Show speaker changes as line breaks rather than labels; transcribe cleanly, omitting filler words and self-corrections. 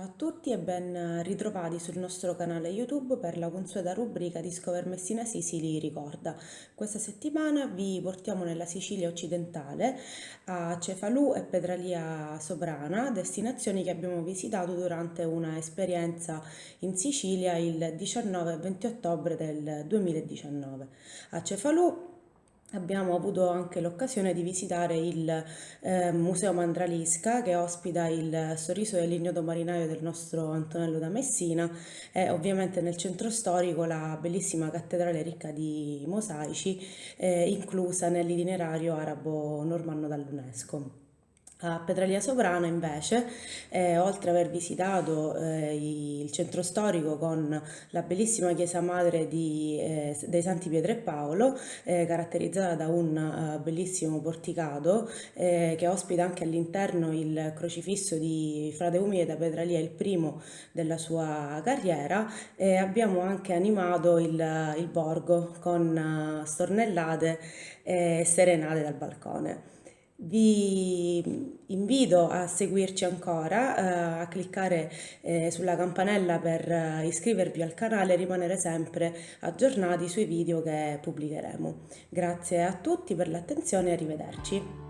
Ciao a tutti e ben ritrovati sul nostro canale YouTube per la consueta rubrica Discover Messina Sicily ricorda. Questa settimana vi portiamo nella Sicilia occidentale a Cefalù e Petralia Soprana, destinazioni che abbiamo visitato durante una esperienza in Sicilia il 19 e 20 ottobre del 2019. A Cefalù abbiamo avuto anche l'occasione di visitare il Museo Mandralisca che ospita il sorriso dell'ignoto marinaio del nostro Antonello da Messina e ovviamente nel centro storico la bellissima cattedrale ricca di mosaici inclusa nell'itinerario arabo-normanno dall'UNESCO. A Petralia Soprana invece, oltre ad aver visitato il centro storico con la bellissima chiesa madre dei Santi Pietro e Paolo, caratterizzata da un bellissimo porticato che ospita anche all'interno il crocifisso di Frate Umile da Petralia, il primo della sua carriera, abbiamo anche animato il borgo con stornellate e serenate dal balcone. Vi invito a seguirci ancora, a cliccare sulla campanella per iscrivervi al canale e rimanere sempre aggiornati sui video che pubblicheremo. Grazie a tutti per l'attenzione e arrivederci.